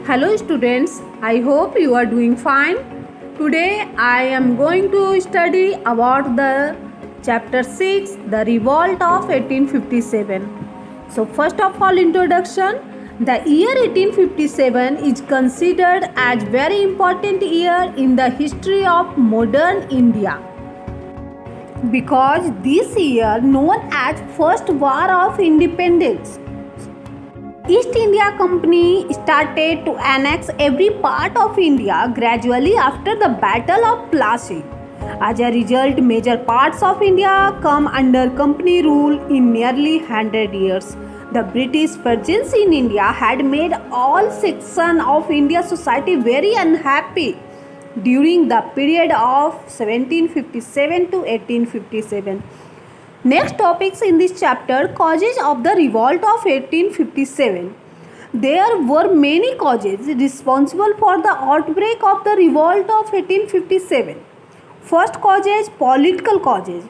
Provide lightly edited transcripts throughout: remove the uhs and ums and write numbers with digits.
Hello students, I hope you are doing fine. Today I am going to study about the chapter 6, the revolt of 1857. So first of all, introduction. The year 1857 is considered as very important year in the history of modern India because this year known as First War of Independence. East India Company started to annex every part of India gradually after the Battle of Plassey. As a result, major parts of India come under company rule in nearly 100 years. The British presence in India had made all sections of India's society very unhappy during the period of 1757 to 1857. Next topics in this chapter, causes of the revolt of 1857. There were many causes responsible for the outbreak of the revolt of 1857. First causes, political causes.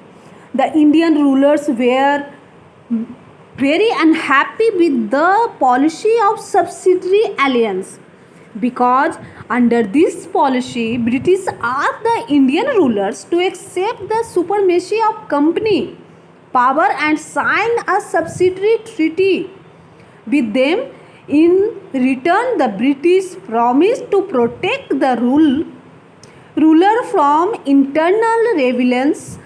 The Indian rulers were very unhappy with the policy of subsidiary alliance because under this policy, British asked the Indian rulers to accept the supremacy of company power and sign a subsidiary treaty with them. In return, the British promised to protect the ruler from internal rebellions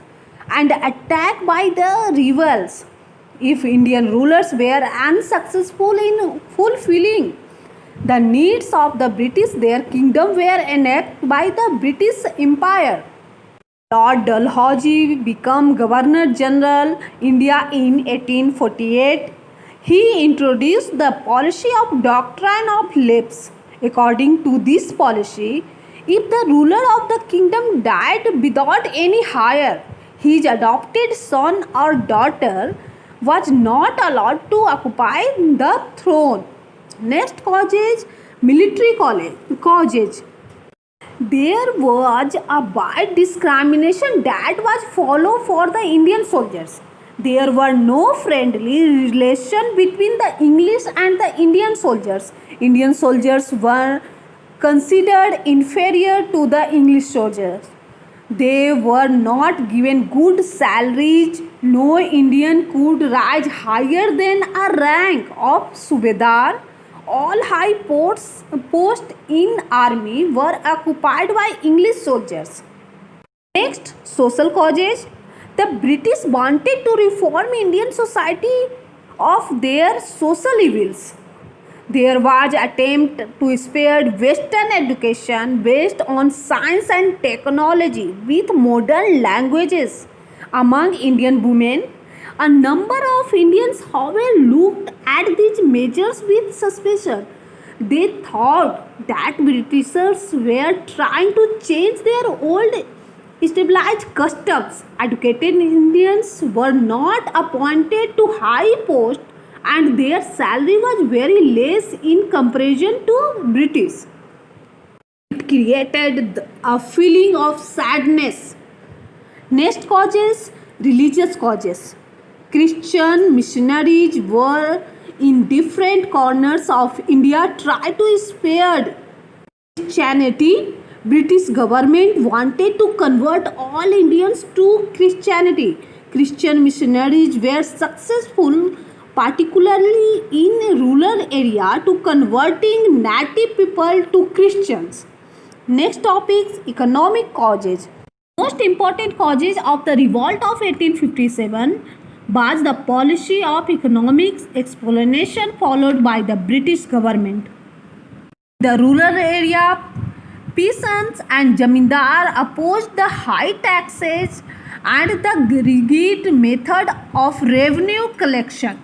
and attack by the rebels if Indian rulers were unsuccessful in fulfilling the needs of the British. Their kingdom were annexed by the British Empire. Lord Dalhousie became Governor General India in 1848. He introduced the policy of doctrine of lapse. According to this policy, if the ruler of the kingdom died without any heir, his adopted son or daughter was not allowed to occupy the throne. Next causes, military causes. There was a wide discrimination that was followed for the Indian soldiers. There were no friendly relations between the English and the Indian soldiers. Indian soldiers were considered inferior to the English soldiers. They were not given good salaries. No Indian could rise higher than a rank of Subedar. All high posts in army were occupied by English soldiers. Next, social causes. The British wanted to reform Indian society of their social evils. There was attempt to spread Western education based on science and technology with modern languages among Indian women. A number of Indians, however, looked at these measures with suspicion. They thought that Britishers were trying to change their old established customs. Educated Indians were not appointed to high posts and their salary was very less in comparison to British. It created a feeling of sadness. Next causes, religious causes. Christian missionaries were in different corners of India tried to spread Christianity. British government wanted to convert all Indians to Christianity. Christian missionaries were successful, particularly in rural area, to converting native people to Christians. Next topics, economic causes. Most important causes of the revolt of 1857 was the policy of economic exploitation followed by the British government. The rural area, peasants and zamindar opposed the high taxes and the rigid method of revenue collection.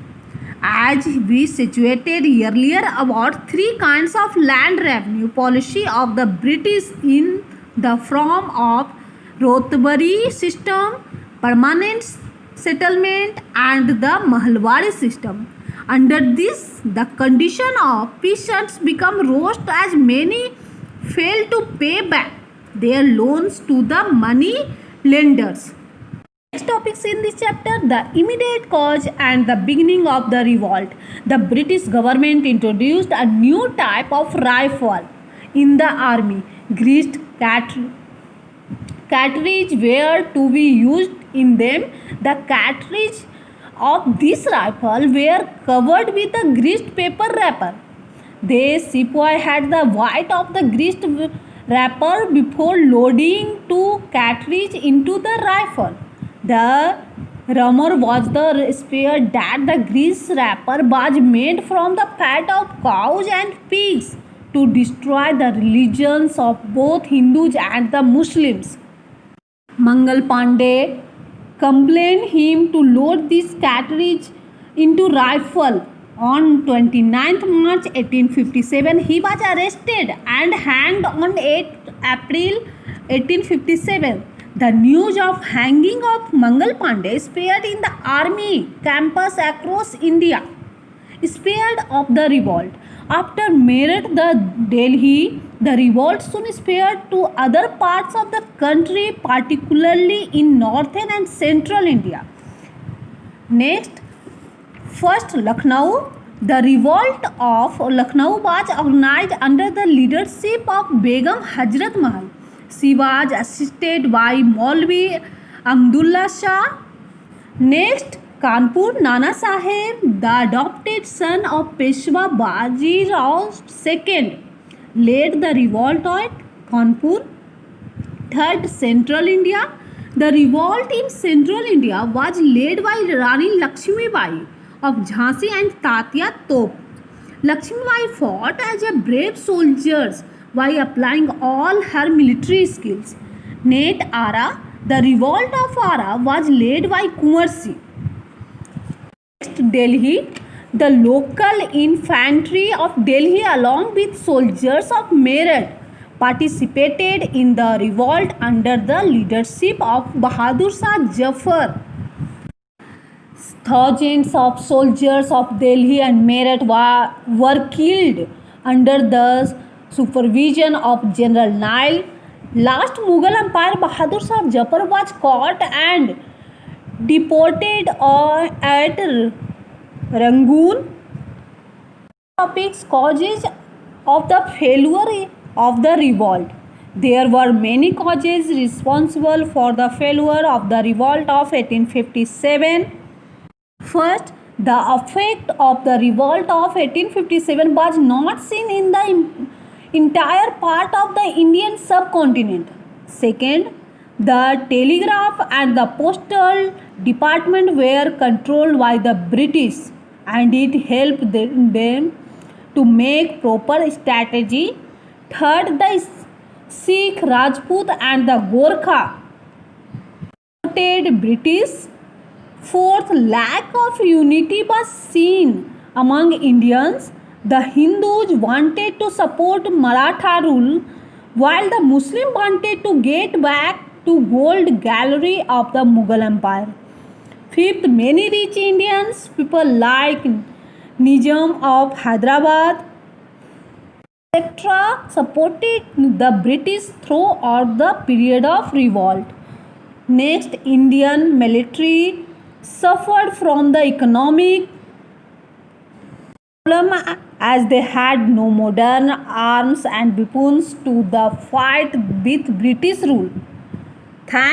As we situated earlier about three kinds of land revenue policy of the British in the form of Rotbari system, permanent settlement and the Mahalwari system. Under this, the condition of peasants become worse as many failed to pay back their loans to the money lenders. Next topics in this chapter, the immediate cause and the beginning of the revolt. The British government introduced a new type of rifle in the army. Greased cartridge were to be used in them. The cartridge of this rifle were covered with a greased paper wrapper. The sepoy had the white of the greased wrapper before loading two cartridge into the rifle. The rumor was the spear that the grease wrapper was made from the fat of cows and pigs to destroy the religions of both Hindus and the Muslims. Mangal Pandey complained him to load this cartridge into rifle. On 29th March 1857, he was arrested and hanged on 8th April 1857. The news of hanging of Mangal Pandey spread in the army campus across India, spared of the revolt. After Meerut, Delhi, the revolt soon spread to other parts of the country, particularly in northern and central India. Next, first Lucknow. The revolt of Lucknow was organized under the leadership of Begum Hazrat Mahal. She was assisted by Maulvi Amdullah Shah. Next, Kanpur. Nana Sahib, the adopted son of Peshwa Baji Rao II, led the revolt at Kanpur. Third, Central India. The revolt in Central India was led by Rani Lakshmi Bai of Jhansi and Tatya Top. Lakshmi Bai fought as a brave soldier by applying all her military skills. Next, Ara. The revolt of Ara was led by Kunwar Singh. Next, Delhi. The local infantry of Delhi along with soldiers of Meerut participated in the revolt under the leadership of Bahadur Shah Jafar. Thousands of soldiers of Delhi and Meerut were killed under the supervision of General Nile. Last Mughal Empire, Bahadur Shah Jafar was caught and deported at Rangoon. Topics: causes of the failure of the revolt. There were many causes responsible for the failure of the revolt of 1857. First, the effect of the revolt of 1857 was not seen in the entire part of the Indian subcontinent. Second, the telegraph and the postal department were controlled by the British, and it helped them to make proper strategy. Third, the Sikh, Rajput and the Gorkha supported British. Fourth, lack of unity was seen among Indians. The Hindus wanted to support Maratha rule, while the Muslims wanted to get back to gold gallery of the Mughal Empire. Fifth, many rich Indians, people like Nizam of Hyderabad, etc., supported the British throughout the period of revolt. Next, Indian military suffered from the economic problem as they had no modern arms and weapons to the fight with British rule. Thanks.